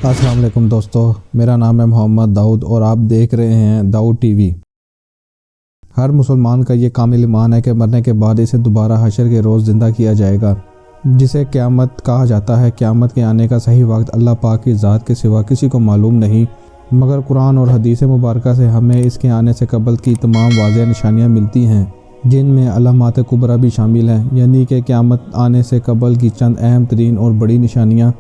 السلام علیکم دوستو، میرا نام ہے محمد داؤد اور آپ دیکھ رہے ہیں داؤد ٹی وی۔ ہر مسلمان کا یہ کامل ایمان ہے کہ مرنے کے بعد اسے دوبارہ حشر کے روز زندہ کیا جائے گا، جسے قیامت کہا جاتا ہے۔ قیامت کے آنے کا صحیح وقت اللہ پاک کی ذات کے سوا کسی کو معلوم نہیں، مگر قرآن اور حدیث مبارکہ سے ہمیں اس کے آنے سے قبل کی تمام واضح نشانیاں ملتی ہیں، جن میں علامات کبریٰ بھی شامل ہیں، یعنی کہ قیامت آنے سے قبل کی چند اہم ترین اور بڑی نشانیاں۔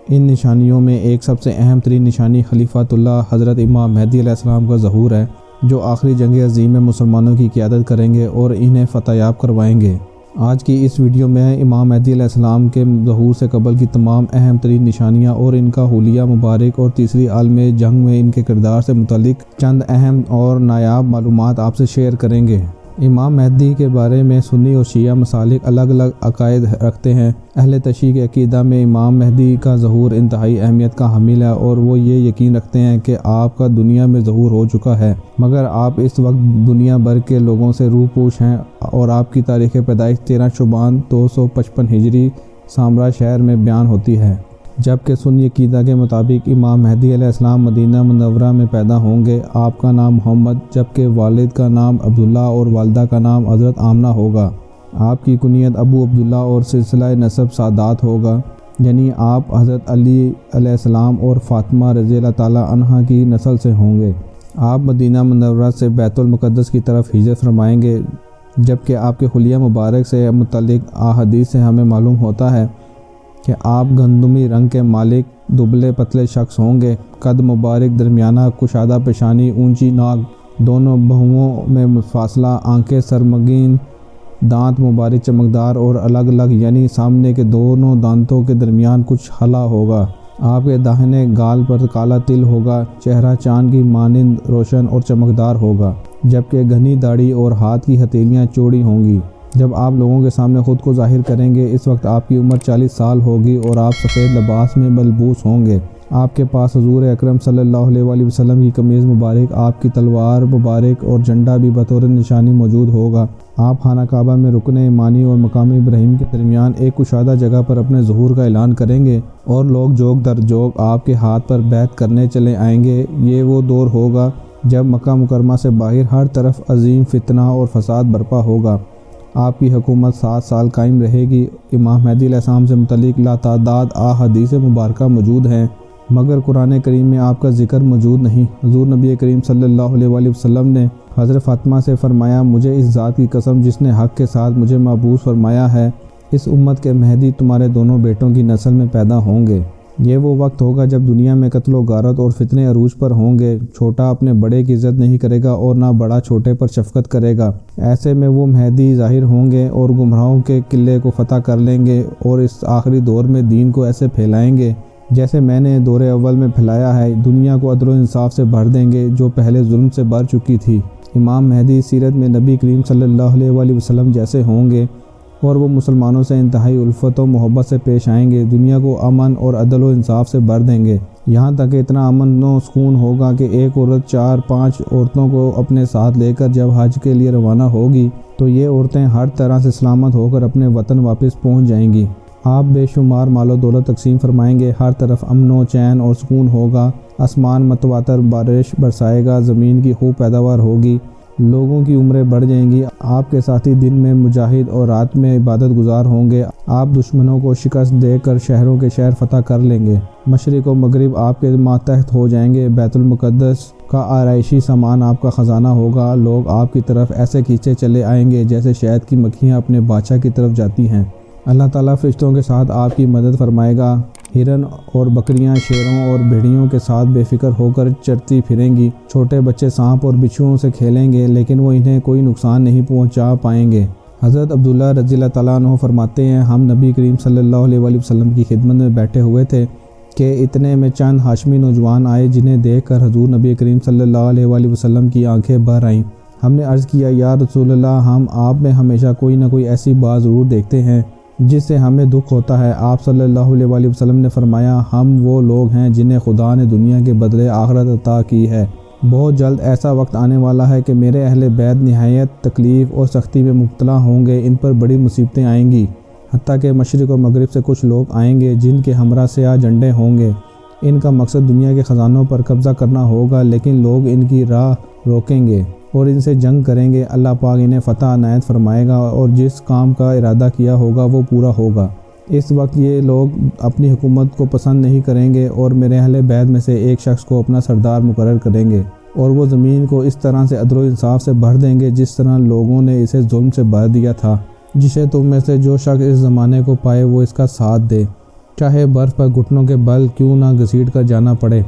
ان نشانیوں میں ایک سب سے اہم ترین نشانی خلیفۃ اللہ حضرت امام مہدی علیہ السلام کا ظہور ہے، جو آخری جنگ عظیم میں مسلمانوں کی قیادت کریں گے اور انہیں فتح یاب کروائیں گے۔ آج کی اس ویڈیو میں امام مہدی علیہ السلام کے ظہور سے قبل کی تمام اہم ترین نشانیاں اور ان کا حلیہ مبارک اور تیسری عالم جنگ میں ان کے کردار سے متعلق چند اہم اور نایاب معلومات آپ سے شیئر کریں گے۔ امام مہدی کے بارے میں سنی اور شیعہ مسالک الگ الگ عقائد رکھتے ہیں۔ اہل تشیع کے عقیدہ میں امام مہدی کا ظہور انتہائی اہمیت کا حامل ہے، اور وہ یہ یقین رکھتے ہیں کہ آپ کا دنیا میں ظہور ہو چکا ہے، مگر آپ اس وقت دنیا بھر کے لوگوں سے روپوش ہیں، اور آپ کی تاریخ پیدائش 13 شعبان 255 ہجری سامرا شہر میں بیان ہوتی ہے، جبکہ سنی عقیدہ کے مطابق امام مہدی علیہ السلام مدینہ منورہ میں پیدا ہوں گے۔ آپ کا نام محمد، جبکہ والد کا نام عبداللہ اور والدہ کا نام حضرت آمنہ ہوگا۔ آپ کی کنیت ابو عبداللہ اور سلسلہ نسب سادات ہوگا، یعنی آپ حضرت علی علیہ السلام اور فاطمہ رضی اللہ تعالیٰ عنہا کی نسل سے ہوں گے۔ آپ مدینہ منورہ سے بیت المقدس کی طرف ہجرت فرمائیں گے، جبکہ آپ کے حلیہ مبارک سے متعلق احادیث سے ہمیں معلوم ہوتا ہے کہ آپ گندمی رنگ کے مالک، دبلے پتلے شخص ہوں گے، قد مبارک درمیانہ، کشادہ پیشانی، اونچی ناک، دونوں بہوؤں میں فاصلہ، آنکھیں سرمگین، دانت مبارک چمکدار اور الگ الگ، یعنی سامنے کے دونوں دانتوں کے درمیان کچھ ہلا ہوگا۔ آپ کے داہنے گال پر کالا تل ہوگا، چہرہ چاند کی مانند روشن اور چمکدار ہوگا، جبکہ گھنی داڑھی اور ہاتھ کی ہتھیلیاں چوڑی ہوں گی۔ جب آپ لوگوں کے سامنے خود کو ظاہر کریں گے، اس وقت آپ کی عمر 40 سال ہوگی اور آپ سفید لباس میں ملبوس ہوں گے۔ آپ کے پاس حضور اکرم صلی اللہ علیہ وآلہ وسلم کی قمیض مبارک، آپ کی تلوار مبارک اور جھنڈا بھی بطور نشانی موجود ہوگا۔ آپ خانہ کعبہ میں رکن یمانی اور مقام ابراہیم کے درمیان ایک کشادہ جگہ پر اپنے ظہور کا اعلان کریں گے، اور لوگ جوگ در جوگ آپ کے ہاتھ پر بیعت کرنے چلے آئیں گے۔ یہ وہ دور ہوگا جب مکہ مکرمہ سے باہر ہر طرف عظیم فتنہ اور فساد برپا ہوگا۔ آپ کی حکومت 7 سال قائم رہے گی۔ امام مہدی علیہ السلام سے متعلق لاتعداد احادیث مبارکہ موجود ہیں، مگر قرآن کریم میں آپ کا ذکر موجود نہیں۔ حضور نبی کریم صلی اللہ علیہ وآلہ وسلم نے حضرت فاطمہ سے فرمایا، مجھے اس ذات کی قسم جس نے حق کے ساتھ مجھے مبعوث فرمایا ہے، اس امت کے مہدی تمہارے دونوں بیٹوں کی نسل میں پیدا ہوں گے۔ یہ وہ وقت ہوگا جب دنیا میں قتل و غارت اور فتنے عروج پر ہوں گے۔ چھوٹا اپنے بڑے کی عزت نہیں کرے گا اور نہ بڑا چھوٹے پر شفقت کرے گا۔ ایسے میں وہ مہدی ظاہر ہوں گے اور گمراہوں کے قلعے کو فتح کر لیں گے، اور اس آخری دور میں دین کو ایسے پھیلائیں گے جیسے میں نے دور اول میں پھیلایا ہے۔ دنیا کو عدل و انصاف سے بھر دیں گے، جو پہلے ظلم سے بھر چکی تھی۔ امام مہدی سیرت میں نبی کریم صلی اللہ علیہ وآلہ وسلم جیسے ہوں گے، اور وہ مسلمانوں سے انتہائی الفت و محبت سے پیش آئیں گے، دنیا کو امن اور عدل و انصاف سے بھر دیں گے، یہاں تک کہ اتنا امن و سکون ہوگا کہ ایک عورت 4-5 عورتوں کو اپنے ساتھ لے کر جب حج کے لیے روانہ ہوگی تو یہ عورتیں ہر طرح سے سلامت ہو کر اپنے وطن واپس پہنچ جائیں گی۔ آپ بے شمار مال و دولت تقسیم فرمائیں گے، ہر طرف امن و چین اور سکون ہوگا، آسمان متواتر بارش برسائے گا، زمین کی خوب پیداوار ہوگی، لوگوں کی عمریں بڑھ جائیں گی۔ آپ کے ساتھی دن میں مجاہد اور رات میں عبادت گزار ہوں گے۔ آپ دشمنوں کو شکست دے کر شہروں کے شہر فتح کر لیں گے۔ مشرق و مغرب آپ کے ماتحت ہو جائیں گے۔ بیت المقدس کا آرائشی سامان آپ کا خزانہ ہوگا۔ لوگ آپ کی طرف ایسے کھینچے چلے آئیں گے جیسے شہد کی مکھیاں اپنے بادشاہ کی طرف جاتی ہیں۔ اللہ تعالیٰ فرشتوں کے ساتھ آپ کی مدد فرمائے گا۔ ہرن اور بکریاں شیروں اور بھیڑیوں کے ساتھ بے فکر ہو کر چرتی پھریں گی۔ چھوٹے بچے سانپ اور بچھوؤں سے کھیلیں گے، لیکن وہ انہیں کوئی نقصان نہیں پہنچا پائیں گے۔ حضرت عبداللہ رضی اللہ تعالیٰ عنہ فرماتے ہیں، ہم نبی کریم صلی اللہ علیہ وآلہ وسلم کی خدمت میں بیٹھے ہوئے تھے کہ اتنے میں چند ہاشمی نوجوان آئے، جنہیں دیکھ کر حضور نبی کریم صلی اللہ علیہ وآلہ وسلم کی آنکھیں بھر آئیں۔ ہم نے عرض کیا، یا رسول اللہ، ہم آپ میں ہمیشہ کوئی نہ کوئی ایسی بات ضرور دیکھتے ہیں جس سے ہمیں دکھ ہوتا ہے۔ آپ صلی اللہ علیہ وآلہ وسلم نے فرمایا، ہم وہ لوگ ہیں جنہیں خدا نے دنیا کے بدلے آخرت عطا کی ہے۔ بہت جلد ایسا وقت آنے والا ہے کہ میرے اہل بیت نہایت تکلیف اور سختی میں مبتلا ہوں گے، ان پر بڑی مصیبتیں آئیں گی، حتیٰ کہ مشرق و مغرب سے کچھ لوگ آئیں گے جن کے ہمراہ سیاہ جھنڈے ہوں گے۔ ان کا مقصد دنیا کے خزانوں پر قبضہ کرنا ہوگا، لیکن لوگ ان کی راہ روکیں گے اور ان سے جنگ کریں گے۔ اللہ پاک انہیں فتح عنایت فرمائے گا اور جس کام کا ارادہ کیا ہوگا وہ پورا ہوگا۔ اس وقت یہ لوگ اپنی حکومت کو پسند نہیں کریں گے اور میرے اہل بیت میں سے ایک شخص کو اپنا سردار مقرر کریں گے، اور وہ زمین کو اس طرح سے عدل و انصاف سے بھر دیں گے جس طرح لوگوں نے اسے ظلم سے بھر دیا تھا۔ جسے تم میں سے جو شخص اس زمانے کو پائے وہ اس کا ساتھ دے، چاہے برف پر گھٹنوں کے بل کیوں نہ گھسیٹ کر جانا پڑے۔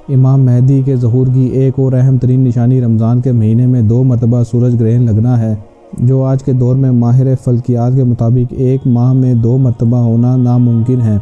امام مہدی کے ظہور کی ایک اور اہم ترین نشانی رمضان کے مہینے میں 2 مرتبہ سورج گرہن لگنا ہے، جو آج کے دور میں ماہر فلکیات کے مطابق ایک ماہ میں 2 مرتبہ ہونا ناممکن ہے۔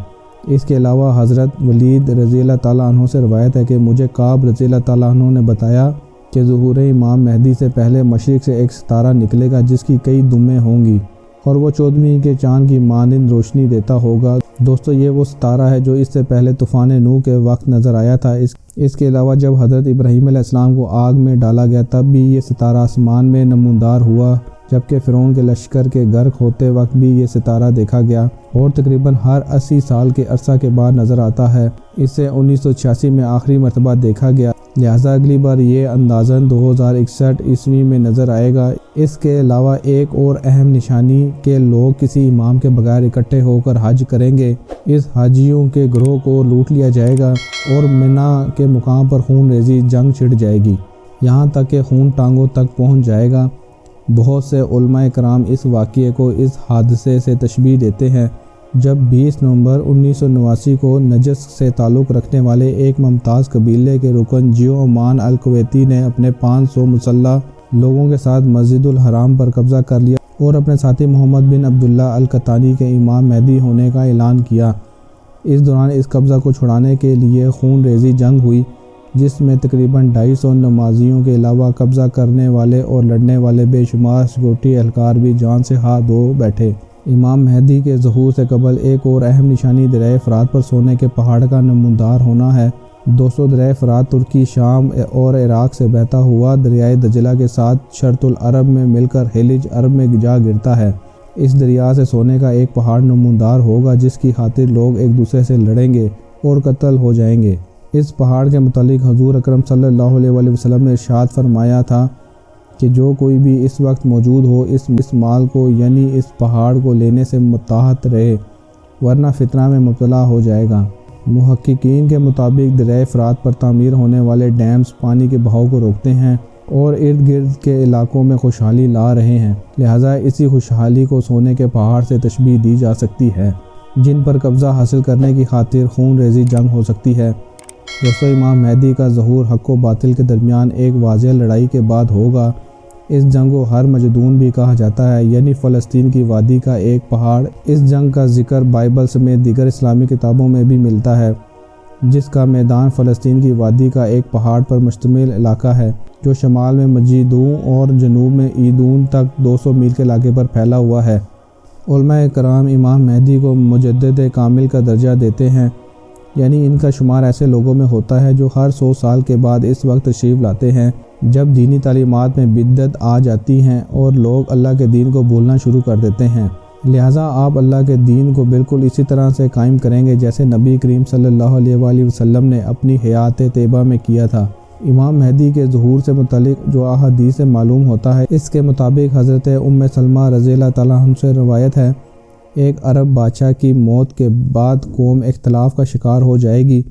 اس کے علاوہ حضرت ولید رضی اللہ تعالیٰ عنہ سے روایت ہے کہ مجھے کعب رضی اللہ تعالیٰ عنہ نے بتایا کہ ظہور امام مہدی سے پہلے مشرق سے ایک ستارہ نکلے گا جس کی کئی دمیں ہوں گی اور وہ 14ویں کے چاند کی مانند روشنی دیتا ہوگا۔ دوستو، یہ وہ ستارہ ہے جو اس سے پہلے طوفان نوح کے وقت نظر آیا تھا۔ اس کے علاوہ جب حضرت ابراہیم علیہ السلام کو آگ میں ڈالا گیا تب بھی یہ ستارہ آسمان میں نمودار ہوا، جبکہ فرعون کے لشکر کے غرق ہوتے وقت بھی یہ ستارہ دیکھا گیا اور تقریباً ہر 80 سال کے عرصہ کے بعد نظر آتا ہے۔ اسے 1986 میں آخری مرتبہ دیکھا گیا، لہٰذا اگلی بار یہ اندازاً 2061 عیسوی میں نظر آئے گا۔ اس کے علاوہ ایک اور اہم نشانی کہ لوگ کسی امام کے بغیر اکٹھے ہو کر حج کریں گے۔ اس حاجیوں کے گروہ کو لوٹ لیا جائے گا اور منی کے مقام پر خون ریزی جنگ چھڑ جائے گی، یہاں تک کہ خون ٹانگوں تک پہنچ جائے گا۔ بہت سے علماء کرام اس واقعے کو اس حادثے سے تشبیہ دیتے ہیں جب 20 نومبر 1989 کو نجد سے تعلق رکھنے والے ایک ممتاز قبیلے کے رکن جیو امان الکویتی نے اپنے 500 مسلح لوگوں کے ساتھ مسجد الحرام پر قبضہ کر لیا اور اپنے ساتھی محمد بن عبداللہ القطانی کے امام مہدی ہونے کا اعلان کیا۔ اس دوران اس قبضہ کو چھڑانے کے لیے خون ریزی جنگ ہوئی، جس میں تقریباً 250 نمازیوں کے علاوہ قبضہ کرنے والے اور لڑنے والے بے شمار سیکورٹی اہلکار بھی جان سے ہاتھ دھو بیٹھے۔ امام مہدی کے ظہور سے قبل ایک اور اہم نشانی دریائے فرات پر سونے کے پہاڑ کا نمودار ہونا ہے۔ دوستو، دریائے فرات ترکی، شام اور عراق سے بہتا ہوا دریائے دجلہ کے ساتھ شرط العرب میں مل کر خلیج عرب میں جا گرتا ہے۔ اس دریا سے سونے کا ایک پہاڑ نمودار ہوگا جس کی خاطر لوگ ایک دوسرے سے لڑیں گے اور قتل ہو جائیں گے۔ اس پہاڑ کے متعلق حضور اکرم صلی اللہ علیہ وآلہ وسلم نے ارشاد فرمایا تھا کہ جو کوئی بھی اس وقت موجود ہو اس مال کو یعنی اس پہاڑ کو لینے سے متاحت رہے، ورنہ فتنہ میں مبتلا ہو جائے گا۔ محققین کے مطابق دریائے فرات پر تعمیر ہونے والے ڈیمز پانی کے بہاؤ کو روکتے ہیں اور ارد گرد کے علاقوں میں خوشحالی لا رہے ہیں، لہٰذا اسی خوشحالی کو سونے کے پہاڑ سے تشبیہ دی جا سکتی ہے جن پر قبضہ حاصل کرنے کی خاطر خون ریزی جنگ ہو سکتی ہے۔ دوستو، امام مہدی کا ظہور حق و باطل کے درمیان ایک واضح لڑائی کے بعد ہوگا۔ اس جنگ کو ہر مجدون بھی کہا جاتا ہے، یعنی فلسطین کی وادی کا ایک پہاڑ۔ اس جنگ کا ذکر بائبل سمیت دیگر اسلامی کتابوں میں بھی ملتا ہے، جس کا میدان فلسطین کی وادی کا ایک پہاڑ پر مشتمل علاقہ ہے جو شمال میں مجیدون اور جنوب میں ایدون تک 200 میل کے علاقے پر پھیلا ہوا ہے۔ علماء کرام امام مہدی کو مجدد کامل کا درجہ دیتے ہیں، یعنی ان کا شمار ایسے لوگوں میں ہوتا ہے جو ہر 100 سال کے بعد اس وقت تشریف لاتے ہیں جب دینی تعلیمات میں بدعت آ جاتی ہیں اور لوگ اللہ کے دین کو بھولنا شروع کر دیتے ہیں۔ لہٰذا آپ اللہ کے دین کو بالکل اسی طرح سے قائم کریں گے جیسے نبی کریم صلی اللہ علیہ وآلہ وسلم نے اپنی حیات طیبہ میں کیا تھا۔ امام مہدی کے ظہور سے متعلق جو احادیث سے معلوم ہوتا ہے، اس کے مطابق حضرت ام سلمہ رضی اللہ تعالیٰ عنہ سے روایت ہے، ایک عرب بادشاہ کی موت کے بعد قوم اختلاف کا شکار ہو جائے گی،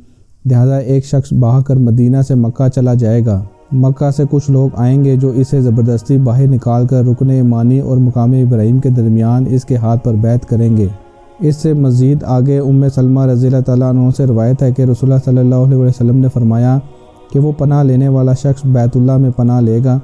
لہذا ایک شخص بہا کر مدینہ سے مکہ چلا جائے گا۔ مکہ سے کچھ لوگ آئیں گے جو اسے زبردستی باہر نکال کر رکن ایمانی اور مقام ابراہیم کے درمیان اس کے ہاتھ پر بیعت کریں گے۔ اس سے مزید آگے ام سلمہ رضی اللہ تعالیٰ عنہ سے روایت ہے کہ رسول اللہ صلی اللہ علیہ وسلم نے فرمایا کہ وہ پناہ لینے والا شخص بیت اللہ میں پناہ لے گا،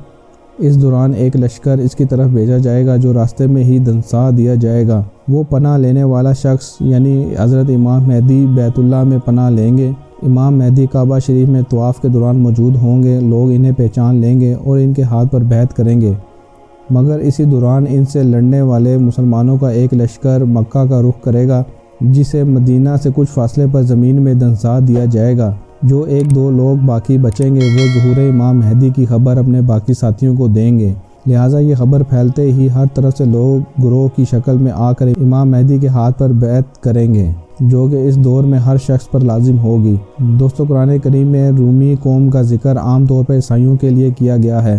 اس دوران ایک لشکر اس کی طرف بھیجا جائے گا جو راستے میں ہی دھنسا دیا جائے گا۔ وہ پناہ لینے والا شخص یعنی حضرت امام مہدی بیت اللہ میں پناہ لیں گے۔ امام مہدی کعبہ شریف میں طواف کے دوران موجود ہوں گے، لوگ انہیں پہچان لیں گے اور ان کے ہاتھ پر بیعت کریں گے، مگر اسی دوران ان سے لڑنے والے مسلمانوں کا ایک لشکر مکہ کا رخ کرے گا جسے مدینہ سے کچھ فاصلے پر زمین میں دھنسا دیا جائے گا۔ جو 1-2 لوگ باقی بچیں گے وہ ظہور امام مہدی کی خبر اپنے باقی ساتھیوں کو دیں گے، لہٰذا یہ خبر پھیلتے ہی ہر طرف سے لوگ گروہ کی شکل میں آ کر امام مہدی کے ہاتھ پر بیعت کریں گے۔ جو کہ اس دور میں ہر شخص پر لازم ہوگی۔ دوستو، قرآن کریم میں رومی قوم کا ذکر عام طور پر عیسائیوں کے لیے کیا گیا ہے۔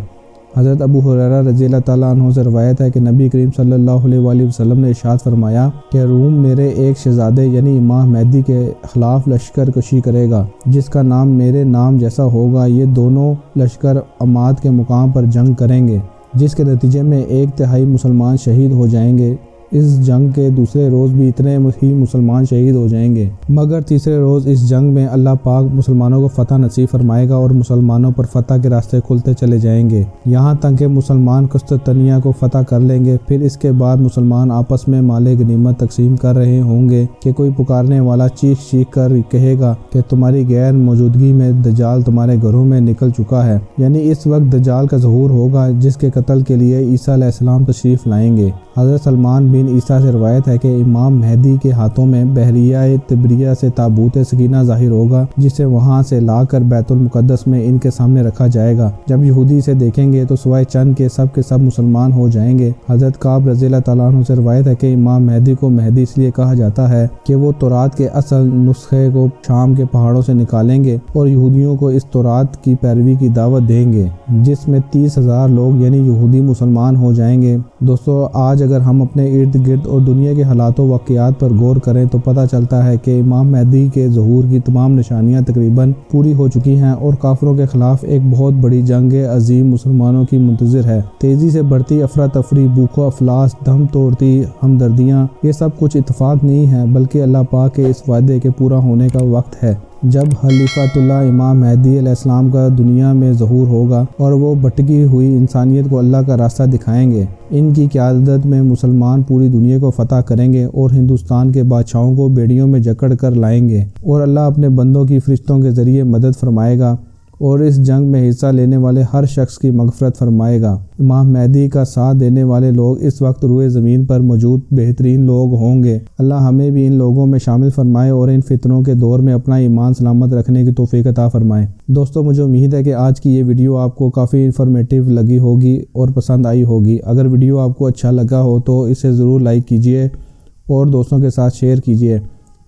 حضرت ابو ہریرہ رضی اللہ تعالیٰ عنہ سے روایت ہے کہ نبی کریم صلی اللہ علیہ وآلہ وسلم نے ارشاد فرمایا کہ روم میرے ایک شہزادے یعنی امام مہدی کے خلاف لشکر کشی کرے گا، جس کا نام میرے نام جیسا ہوگا۔ یہ دونوں لشکر عماد کے مقام پر جنگ کریں گے، جس کے نتیجے میں 1/3 مسلمان شہید ہو جائیں گے۔ اس جنگ کے دوسرے روز بھی اتنے ہی مسلمان شہید ہو جائیں گے، مگر تیسرے روز اس جنگ میں اللہ پاک مسلمانوں کو فتح نصیب فرمائے گا اور مسلمانوں پر فتح کے راستے کھلتے چلے جائیں گے، یہاں تک کہ مسلمان قسطنطنیہ کو فتح کر لیں گے۔ پھر اس کے بعد مسلمان آپس میں مال غنیمت تقسیم کر رہے ہوں گے کہ کوئی پکارنے والا چیخ چیخ کر کہے گا کہ تمہاری غیر موجودگی میں دجال تمہارے گھروں میں نکل چکا ہے، یعنی اس وقت دجال کا ظہور ہوگا، جس کے قتل کے لیے عیسیٰ علیہ السلام تشریف لائیں گے۔ حضرت سلمان بن عیسیٰ سے روایت ہے کہ امام مہدی کے ہاتھوں میں بحریہ تبریہ سے تابوت سکینہ ظاہر ہوگا، جسے وہاں سے لا کر بیت المقدس میں ان کے سامنے رکھا جائے گا۔ جب یہودی اسے دیکھیں گے تو سوائے چند کے سب مسلمان ہو جائیں گے۔ حضرت کعب رضی اللہ تعالیٰ عنہ سے روایت ہے کہ امام مہدی کو مہدی اس لیے کہا جاتا ہے کہ وہ تورات کے اصل نسخے کو شام کے پہاڑوں سے نکالیں گے اور یہودیوں کو اس تورات کی پیروی کی دعوت دیں گے، جس میں 30,000 لوگ یعنی یہودی مسلمان ہو جائیں گے۔ دوستو، آج اگر ہم اپنے ارد گرد اور دنیا کے حالات و واقعات پر غور کریں تو پتہ چلتا ہے کہ امام مہدی کے ظہور کی تمام نشانیاں تقریباً پوری ہو چکی ہیں اور کافروں کے خلاف ایک بہت بڑی جنگ عظیم مسلمانوں کی منتظر ہے۔ تیزی سے بڑھتی افراتفری، بھوک و افلاس، دم توڑتی ہمدردیاں، یہ سب کچھ اتفاق نہیں ہے بلکہ اللہ پاک کے اس وعدے کے پورا ہونے کا وقت ہے، جب خلیفۃ اللہ امام مہدی علیہ السلام کا دنیا میں ظہور ہوگا اور وہ بھٹکی ہوئی انسانیت کو اللہ کا راستہ دکھائیں گے۔ ان کی قیادت میں مسلمان پوری دنیا کو فتح کریں گے اور ہندوستان کے بادشاہوں کو بیڑیوں میں جکڑ کر لائیں گے، اور اللہ اپنے بندوں کی فرشتوں کے ذریعے مدد فرمائے گا اور اس جنگ میں حصہ لینے والے ہر شخص کی مغفرت فرمائے گا۔ امام مہدی کا ساتھ دینے والے لوگ اس وقت روئے زمین پر موجود بہترین لوگ ہوں گے۔ اللہ ہمیں بھی ان لوگوں میں شامل فرمائے اور ان فتنوں کے دور میں اپنا ایمان سلامت رکھنے کی توفیق عطا فرمائے۔ دوستو، مجھے امید ہے کہ آج کی یہ ویڈیو آپ کو کافی انفارمیٹیو لگی ہوگی اور پسند آئی ہوگی۔ اگر ویڈیو آپ کو اچھا لگا ہو تو اسے ضرور لائک کیجئے اور دوستوں کے ساتھ شیئر کیجئے۔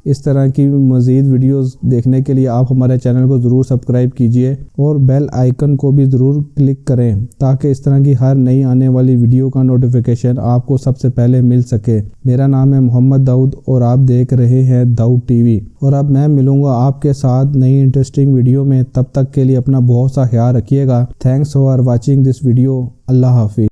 اس طرح کی مزید ویڈیوز دیکھنے کے لیے آپ ہمارے چینل کو ضرور سبسکرائب کیجئے اور بیل آئیکن کو بھی ضرور کلک کریں تاکہ اس طرح کی ہر نئی آنے والی ویڈیو کا نوٹیفیکیشن آپ کو سب سے پہلے مل سکے۔ میرا نام ہے محمد داؤد اور آپ دیکھ رہے ہیں داؤد ٹی وی، اور اب میں ملوں گا آپ کے ساتھ نئی انٹرسٹنگ ویڈیو میں۔ تب تک کے لیے اپنا بہت سا خیال رکھیے گا۔ Thanks for watching this video. اللہ حافظ۔